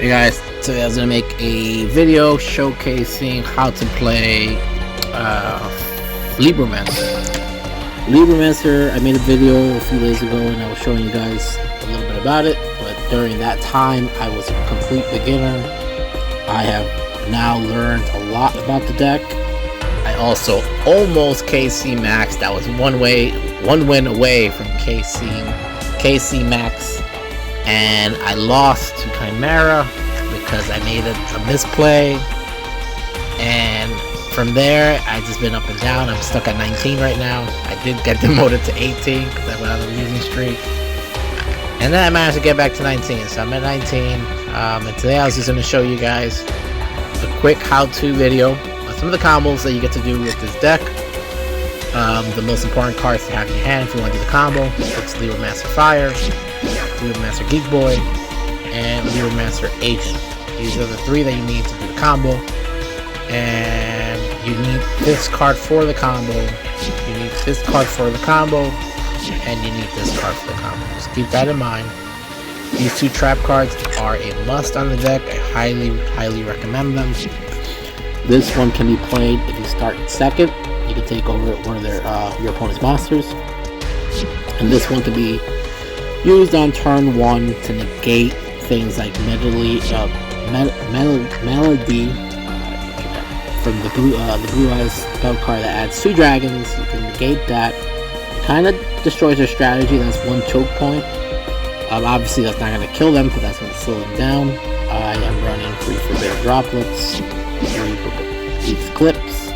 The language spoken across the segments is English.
Hey guys, today I was going to make a video showcasing how to play Libromancer. I made a video a few days ago and I was showing you guys a little bit about it, but during that time I was a complete beginner. I have now learned a lot about the deck. I also almost KC maxed. I was one win away from KC max. And I lost to Chimera because I made a misplay, and from there I've just been up and down. I'm stuck at 19 right now. I did get demoted to 18 because I went on a losing streak, and then I managed to get back to 19, so I'm at 19. And today I was just going to show you guys a quick how-to video of some of the combos that you get to do with this deck. The most important cards to have in your hand if you want to do the combo. It's Libromancer Fire, Libromancer Geek Boy, and Libromancer Agent. These are the three that you need to do the combo. And you need this card for the combo. You need this card for the combo. And you need this card for the combo. Just keep that in mind. These two trap cards are a must on the deck. I highly recommend them. This one can be played if you start second. You can take over one of your opponent's monsters. And this one can be used on turn 1 to negate things like Melody from the blue eyes spell card that adds 2 dragons. You can negate that. It kind of destroys their strategy. That's 1 choke point. Obviously that's not going to kill them, but that's going to slow them down. I am running 3 forbidden droplets, 3 clips.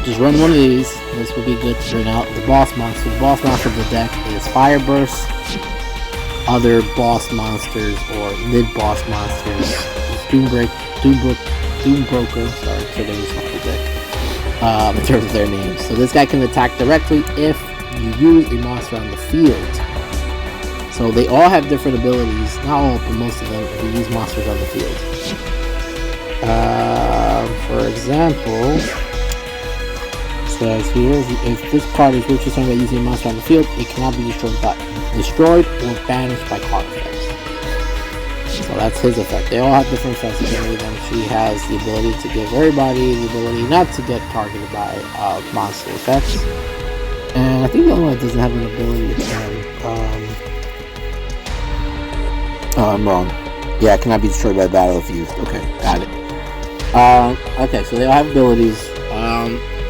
Just run one of these. This will be good to bring out the boss monster. The boss monster of the deck is Fire Burst. Other boss monsters or mid-boss monsters is Doombroker. Sorry, today's not the deck. In terms of their names. So this guy can attack directly if you use a monster on the field. So they all have different abilities. Not all, but most of them if you use monsters on the field. For example, says here, if this card is ritual summoned by using a monster on the field, it cannot be destroyed or banished by card effects. So that's his effect. They all have different effects. Then she has the ability to give everybody the ability not to get targeted by monster effects. And I think the only one that doesn't have an ability is I'm wrong. Yeah, it cannot be destroyed by battle if used. Okay, got it. Okay, so they all have abilities.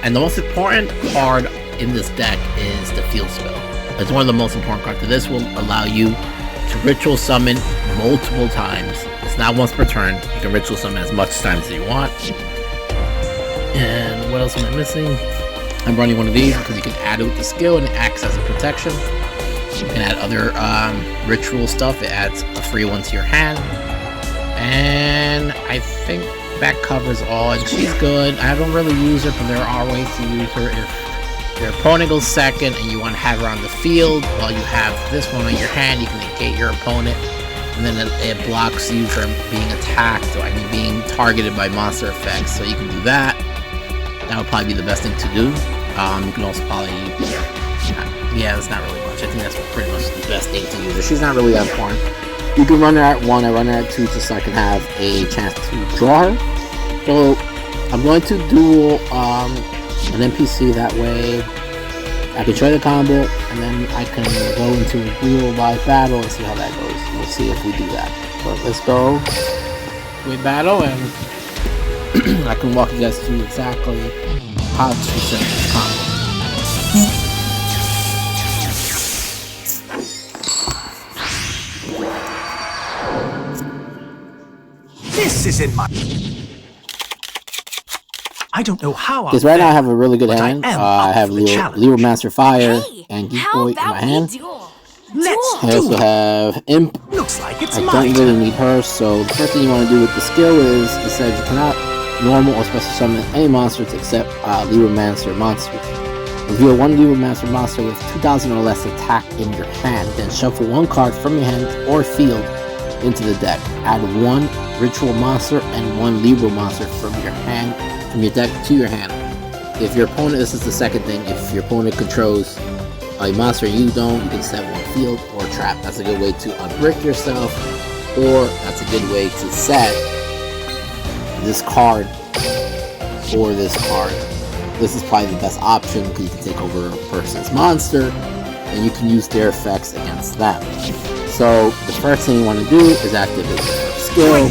And the most important card in this deck is the field spell. It's one of the most important cards. So this will allow you to ritual summon multiple times. It's not once per turn. You can ritual summon as much times as you want. And what else am I missing? I'm running one of these because you can add it with the skill and it acts as a protection. You can add other ritual stuff. It adds a free one to your hand. And I think that covers all, and she's good. I don't really use her, but there are ways to use her. If your opponent goes second and you want to have her on the field while you have this one on your hand, you can negate your opponent, and then it blocks you from being attacked, or being targeted by monster effects. So you can do that. That would probably be the best thing to do. You can also probably, yeah, that's not really much. I think that's pretty much the best thing to use her. She's not really that important. You can run her at 1, I run her at 2 just so I can have a chance to draw her. So I'm going to duel an NPC, that way I can try the combo and then I can go into a duel by battle and see how that goes. We'll see if we do that. So let's go with battle and I can walk you guys through exactly how to set this combo. This is in my... I don't know how. Because right now I have a really good hand. I have Libromancer Fire and Geek Boy in my hand. I also have Imp. Looks like it's I don't really need her, so the first thing you want to do with the skill is, it says you cannot normal or special summon any monsters except Libromancer monsters. Reveal one Libromancer monster with 2,000 or less attack in your hand, then shuffle 1 card from your hand or field into the deck. Add 1 ritual monster and 1 Libromancer from your deck to your hand. If your opponent, this is the second thing, if your opponent controls a monster you don't, you can set one field or trap. That's a good way to unbrick yourself, or that's a good way to set this card or this card. This is probably the best option because you can take over a person's monster and you can use their effects against them. So the first thing you want to do is activate your first skill.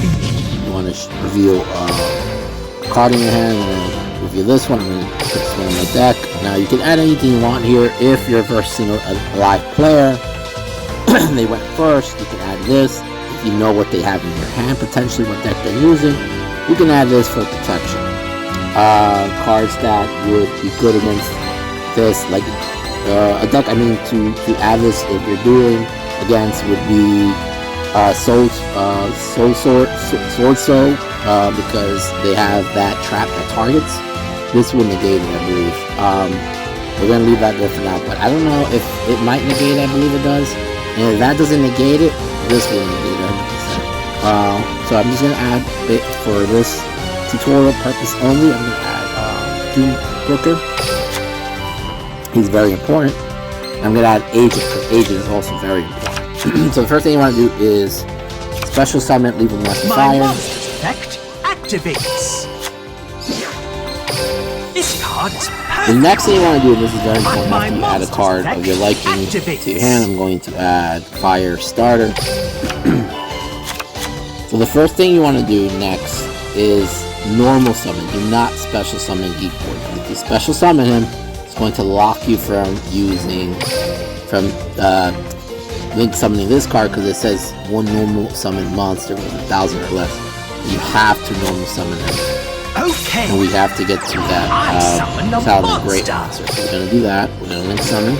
You want to reveal a card in your hand, and reveal this one. I'm going to put this one on my deck. Now you can add anything you want here. If you're versing a live player, they went first, you can add this. If you know what they have in their hand, potentially what deck they're using, you can add this for protection. Cards that would be good against this, like a deck, to add this if you're doing against would be Sword Soul, because they have that trap that targets. This will negate it, I believe. We're gonna leave that there for now, but I don't know if it might negate it. I believe it does, and if that doesn't negate it, this will negate it 100%. So I'm just gonna add it for this tutorial purpose only. I'm gonna add Doom Brooker. He's very important. I'm gonna add Agent, because Agent is also very important. So the first thing you want to do is special summon Libromancer Fire. My monster's effect activates. This card is perfect. The next thing you want to do, and this is very important, after you add a card of your liking to your hand, I'm going to add Fire Starter. So the first thing you want to do next is normal summon. Do not special summon Geek Boy. If you special summon him, it's going to lock you from link summoning this card, because it says one normal summon monster with 1,000 or less. You have to normal summon him. Okay. And we have to get to that great monster. So we're gonna do that. We're gonna link summon.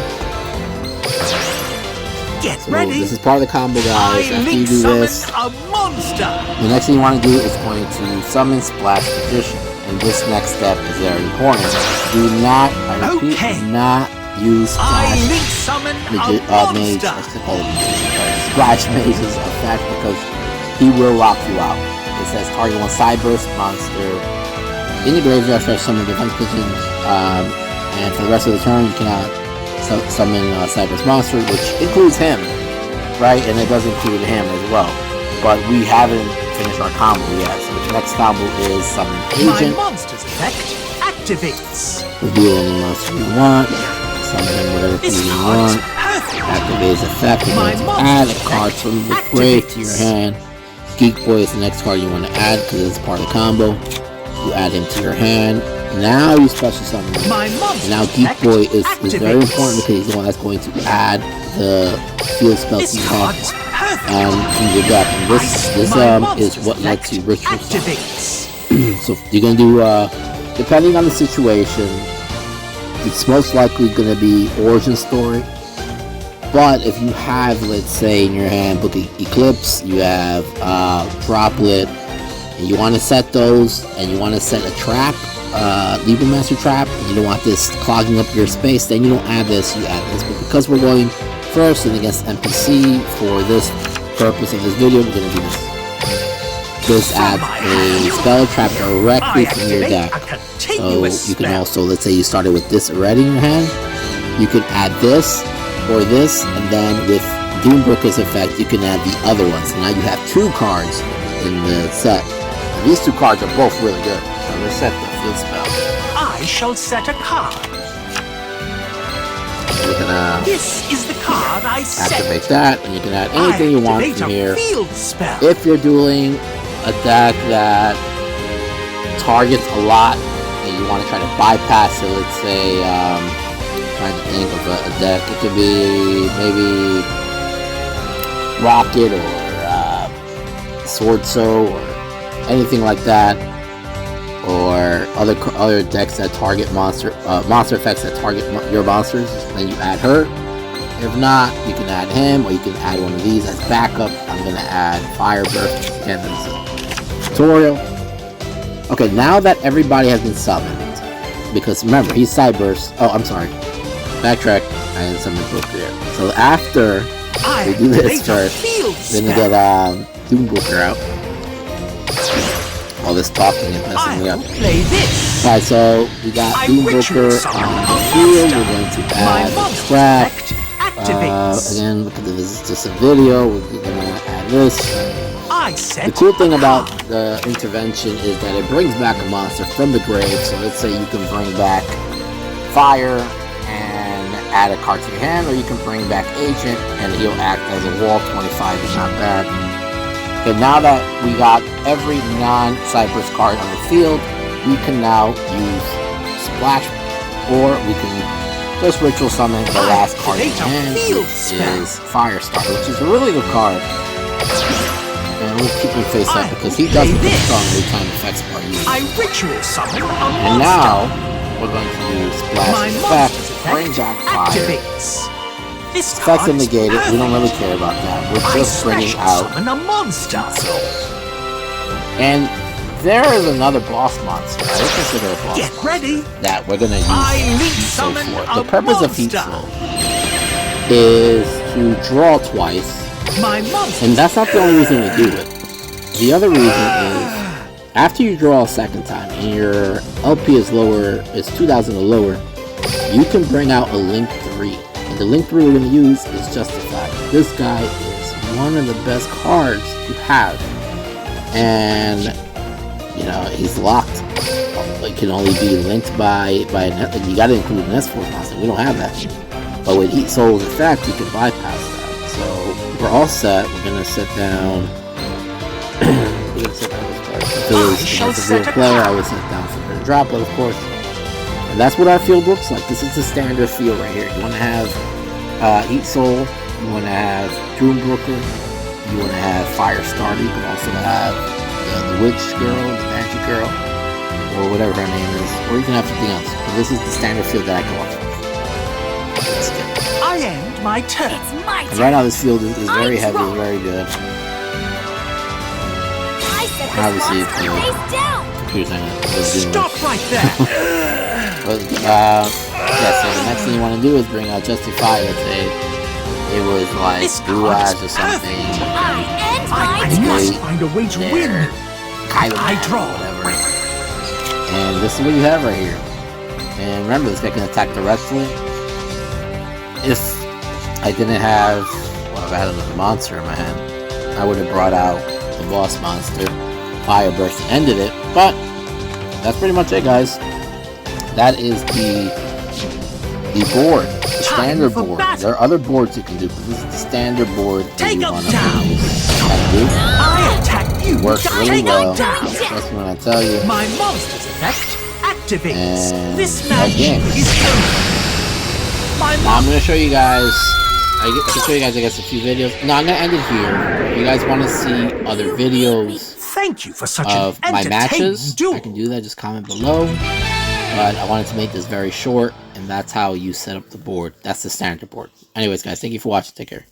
Get So ready. this is part of the combo, guys. After you do this, a monster. the next thing you want to do is going to summon Splash Magician. And this next step is very important. Do not, I repeat, do not use Splash Mage, Splash Mage's effect, because he will lock you out. It says target one Cyburst monster in the graveyard, start summon defense pigeons, and for the rest of the turn you cannot summon Cyburst monster, which includes him, right? And it does include him as well. But we haven't finished our combo yet, so the next combo is summon Agent. My monster's effect activates. Reveal any monster you want, summon whatever thing you want, activate his effect. You're going to add a card from the grave to your hand. Geek Boy is the next card you want to add because it's part of the combo. You add him to your hand. Now you special summon him. And now Geek Boy is very important because he's the one that's going to add the field spells you have from your deck. And this is what lets you ritual summon. So you're going to do, depending on the situation, it's most likely going to be origin story. But if you have, let's say, in your hand Book of Eclipse, you have Droplet, and you want to set those, and you want to set a trap, Libromancer trap, and you don't want this clogging up your space, then you don't add this, you add this. But because we're going first and against NPC for this purpose of this video, we're going to do this. This adds a spell trap directly from your deck. So you can also, let's say you started with this already in your hand, you can add this or this, and then with Doombroker's effect you can add the other ones. So now you have two cards in the set. And these two cards are both really good. So let's set the field spell. I shall set a card. We're gonna This is the card I set. activate that, and you can add anything you want from here. Field spell. If you're doing a deck that targets a lot and you want to try to bypass it, let's say, trying to think of a deck, it could be maybe Rocket or Sword Soul or anything like that, or other decks that target monster effects that target your monsters, then you add her. If not, you can add him, or you can add one of these as backup. I'm going to add Fireburst. Again, this is a tutorial. Okay, now that everybody has been summoned, because remember, he's Cyburst. Oh, I'm sorry. Backtrack. I had summoned Booker here. So after we do this first, then you get Doombroker out. All this talking is messing me up. Play this. Alright, so we got Libromancer on the field. We're going to add the trap. Again, look at this is just a video. We're going to add this. The cool thing about the intervention is that it brings back a monster from the grave. So let's say you can bring back Fire and add a card to your hand, or you can bring back Agent and he'll act as a wall. 25 is not bad. Okay, now that we got every non-Cypress card on the field, we can now use Splash, or we can just ritual summon the last card in hand, which is Firestarter, which is a really good card. And we'll keep him face up because he does become strong every time effects are used. And now we're going to use Splash effect, bring back Fire. Effects are negated, we don't really care about that. We're just bringing out a monster. And there is another boss monster, I would consider a boss monster, ready. that we're going to use so forth. The purpose of Heat Soul is to draw twice, and that's not the only reason we do it. The other reason is, after you draw a second time, and your LP is lower, is 2,000 or lower, you can bring out a Link 3. And the Link 3 we're going to use is Justified. This guy is one of the best cards to have. And, you know, he's locked. It can only be linked by a net. Like, you got to include an S4 monster. We don't have that. But with Heat Soul's effect, you can bypass that. So we're all set. We're going to sit down. We're going to sit down this card. Because as a real player, I would sit down for the droplet, of course. And that's what our field looks like. This is the standard field right here. You want to have Heat Soul, you want to have Doombrooker, you want to have Firestarter, you can also have the Witch Girl, the Magic Girl, or whatever her name is, or you can have something else. But this is the standard field that I go off of. Let's get it. I end my turn. It's my turn. And right now this field is very heavy, it's very good. Obviously, it's computer's not going to stop right there. But, yeah, so the next thing you want to do is bring out Justify. Let's say it was like Blue Eyes or something. I must find a way to win. I draw. Whatever. And this is what you have right here. And remember, this guy can attack directly. If I didn't have, well, if I had another monster in my hand, I would have brought out the boss monster, Fire Burst, and ended it. But that's pretty much it, guys. That is the board, the standard board. There are other boards you can do, but this is the standard board that you want to use. I attack you. Works really well. Trust me when I tell you. My monster's effect activates. And this match is over. Now I'm going to show you guys. I can show you guys, I guess, a few videos. No, I'm going to end it here. If you guys want to see other videos Thank you for such of an my matches, duel. I can do that. Just comment below. But I wanted to make this very short, and that's how you set up the board. That's the standard board. Anyways, guys, thank you for watching. Take care.